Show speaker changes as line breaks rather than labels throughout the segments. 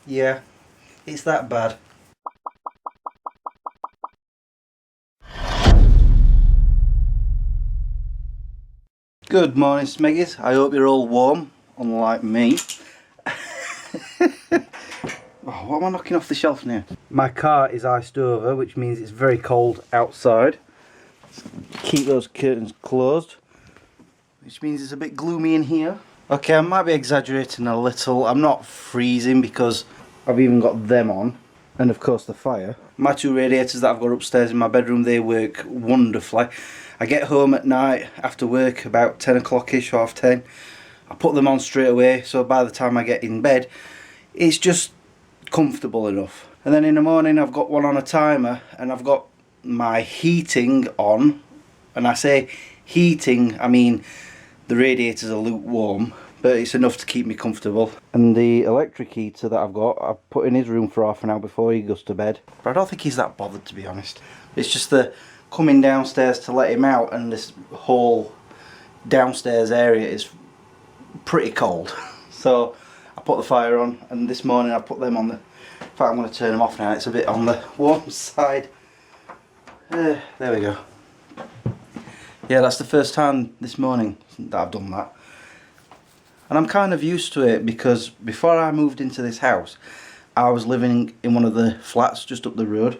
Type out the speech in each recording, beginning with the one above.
Yeah, it's that bad. Good morning, Smeggies. I hope you're all warm, unlike me. Oh, what am I knocking off the shelf now? My car is iced over, which means it's very cold outside. Keep those curtains closed, which means it's a bit gloomy in here. Okay, I might be exaggerating a little. I'm not freezing because I've even got them on. And of course the fire. My two radiators that I've got upstairs in my bedroom, they work wonderfully. I get home at night after work about 10 o'clock-ish, half 10. I put them on straight away, so by the time I get in bed, it's just comfortable enough. And then in the morning I've got one on a timer and I've got my heating on. And I say heating, I mean the radiators are lukewarm, but it's enough to keep me comfortable. And the electric heater that I've got, I've put in his room for half an hour before he goes to bed. But I don't think he's that bothered, to be honest. It's just the coming downstairs to let him out, and this whole downstairs area is pretty cold. So I put the fire on, and this morning I put them on the... In fact, I'm going to turn them off now. It's a bit on the warm side. There we go. Yeah, that's the first time this morning that I've done that. And I'm kind of used to it because before I moved into this house, I was living in one of the flats just up the road,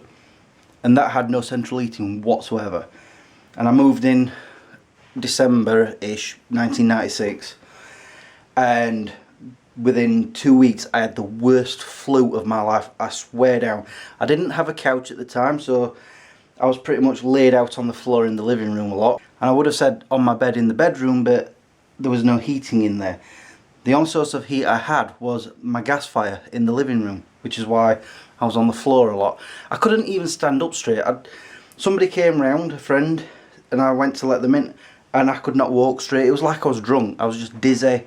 and that had no central heating whatsoever. And I moved in December-ish, 1996, and within 2 weeks I had the worst flu of my life, I swear down. I didn't have a couch at the time, so I was pretty much laid out on the floor in the living room a lot. And I would have said on my bed in the bedroom, but there was no heating in there. The only source of heat I had was my gas fire in the living room, which is why I was on the floor a lot. I couldn't even stand up straight. Somebody came round, a friend, and I went to let them in, and I could not walk straight. It was like I was drunk. I was just dizzy,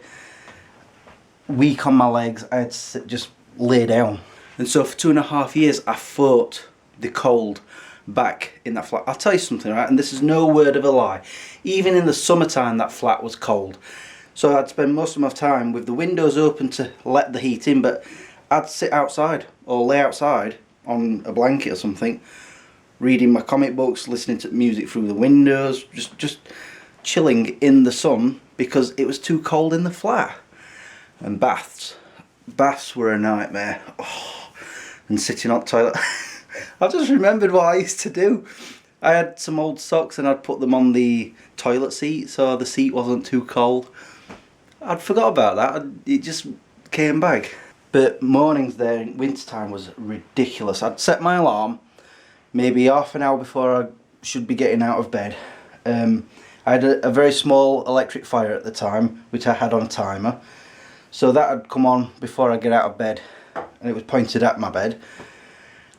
weak on my legs. I had to just lay down. And so for 2.5 years, I fought the cold back in that flat. I'll tell you something, right, and this is no word of a lie. Even in the summertime, that flat was cold. So I'd spend most of my time with the windows open to let the heat in, but I'd sit outside or lay outside on a blanket or something, reading my comic books, listening to music through the windows, just chilling in the sun because it was too cold in the flat. And baths were a nightmare. Oh, and sitting on the toilet. I've just remembered what I used to do. I had some old socks and I'd put them on the toilet seat so the seat wasn't too cold. I'd forgot about that. It just came back. But mornings there in wintertime was ridiculous. I'd set my alarm maybe half an hour before I should be getting out of bed. I had a very small electric fire at the time, which I had on a timer. So that had come on before I get out of bed, and it was pointed at my bed.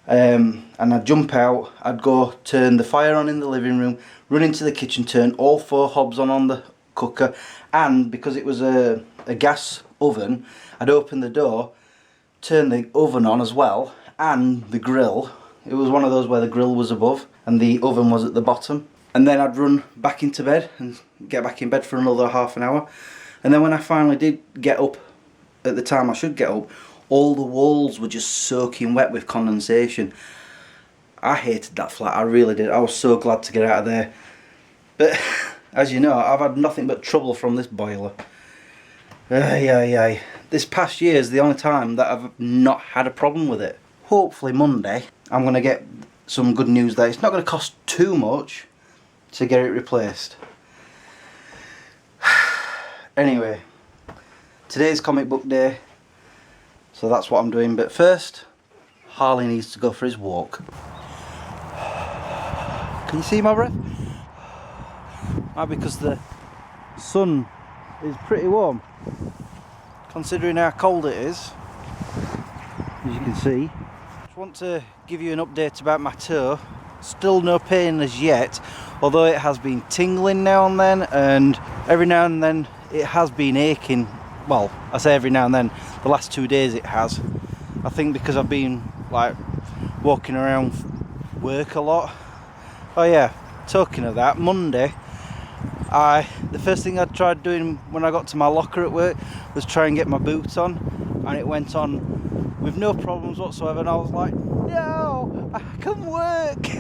And I'd jump out, I'd go turn the fire on in the living room, run into the kitchen, turn all 4 hobs on the cooker, and because it was a gas oven, I'd open the door, turn the oven on as well, and the grill. It was one of those where the grill was above and the oven was at the bottom. And then I'd run back into bed and get back in bed for another half an hour. And then when I finally did get up, at the time I should get up, all the walls were just soaking wet with condensation. I hated that flat, I really did. I was so glad to get out of there. But as you know, I've had nothing but trouble from this boiler. This past year is the only time that I've not had a problem with it. Hopefully Monday I'm going to get some good news there. It's not going to cost too much to get it replaced. Anyway, today's comic book day, so that's what I'm doing. But first, Harley needs to go for his walk. Can you see my breath? Might be because the sun is pretty warm, considering how cold it is, as you can see. Just want to give you an update about my toe. Still no pain as yet, although it has been tingling now and then, and every now and then it has been aching. Well, I say every now and then, the last 2 days it has. I think because I've been like walking around work a lot. Oh yeah, talking of that, Monday the first thing I tried doing when I got to my locker at work was try and get my boots on, and it went on with no problems whatsoever, and I was like, no, I can work.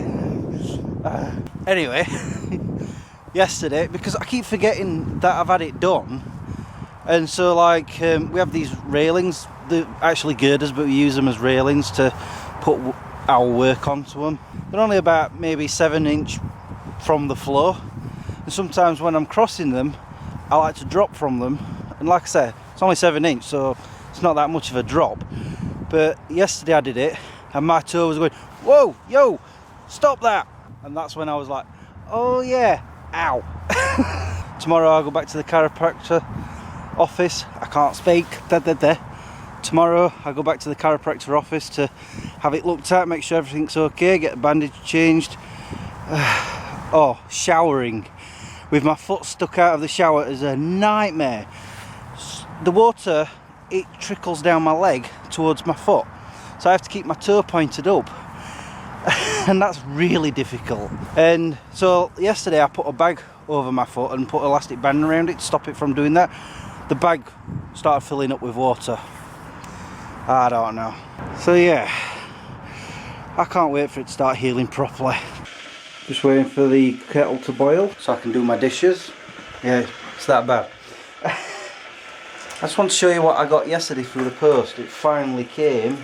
Anyway, yesterday, because I keep forgetting that I've had it done, and so like we have these railings, they're actually girders, but we use them as railings to put our work onto them. They're only about maybe 7 inch from the floor, and sometimes when I'm crossing them I like to drop from them, and like I said, it's only 7 inch, so it's not that much of a drop. But yesterday I did it and my toe was going, whoa, yo, stop that. And that's when I was like, oh yeah, ow. Tomorrow I'll go back to the chiropractor office. I can't speak. Tomorrow I'll go back to the chiropractor office to have it looked at, make sure everything's okay, get the bandage changed. Oh, showering with my foot stuck out of the shower is a nightmare. The water, it trickles down my leg towards my foot, so I have to keep my toe pointed up. And that's really difficult. And so yesterday I put a bag over my foot and put an elastic band around it to stop it from doing that. The bag started filling up with water. I don't know. So yeah, I can't wait for it to start healing properly. Just waiting for the kettle to boil so I can do my dishes. Yeah, it's that bad. I just want to show you what I got yesterday through the post. It finally came.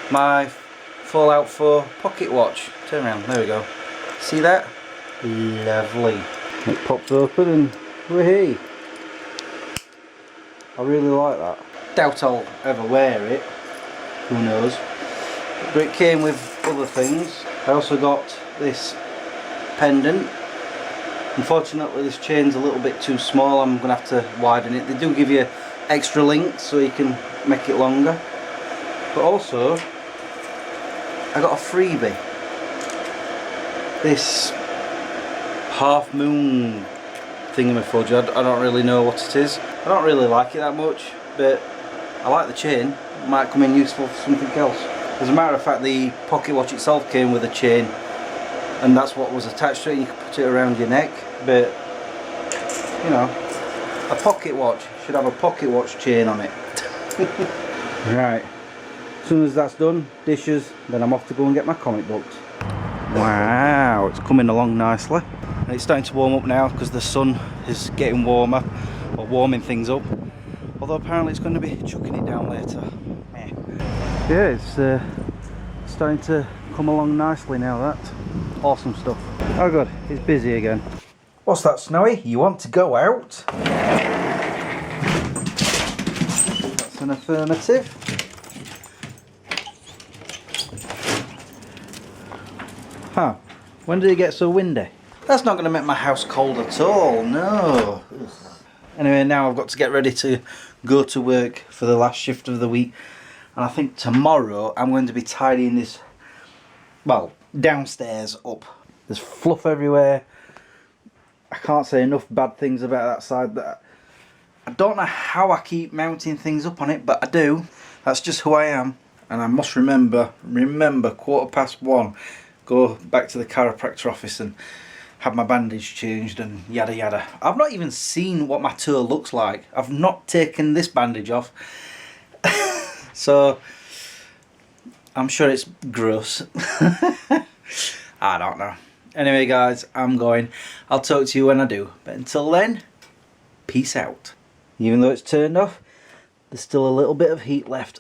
My Fallout 4 pocket watch. Turn around, there we go. See that? Lovely. It pops open and whee! I really like that. Doubt I'll ever wear it. Who knows? But it came with other things. I also got this pendant. Unfortunately this chain's a little bit too small, I'm going to have to widen it. They do give you extra links so you can make it longer. But also, I got a freebie. This half moon thingamafudge, I don't really know what it is. I don't really like it that much, but I like the chain. It might come in useful for something else. As a matter of fact, the pocket watch itself came with a chain, and that's what was attached to it. You could put it around your neck, but you know, a pocket watch should have a pocket watch chain on it. Right, as soon as that's done, dishes, then I'm off to go and get my comic books. Wow, it's coming along nicely, and it's starting to warm up now because the sun is getting warmer, or warming things up, although apparently it's going to be chucking it down later. Yeah, it's starting to come along nicely now. That awesome stuff. Oh good, it's busy again. What's that, Snowy? You want to go out? That's an affirmative. Huh, when did it get so windy? That's not going to make my house cold at all, no. Ugh. Anyway, now I've got to get ready to go to work for the last shift of the week. And I think tomorrow I'm going to be tidying this, well, downstairs up. There's fluff everywhere. I can't say enough bad things about that side. That I don't know how I keep mounting things up on it, but I do. That's just who I am. And I must remember 1:15, go back to the chiropractor office and have my bandage changed and yada yada. I've not even seen what my toe looks like. I've not taken this bandage off. So I'm sure it's gross. I don't know. Anyway guys, I'm going. I'll talk to you when I do. But until then, peace out. Even though it's turned off, there's still a little bit of heat left.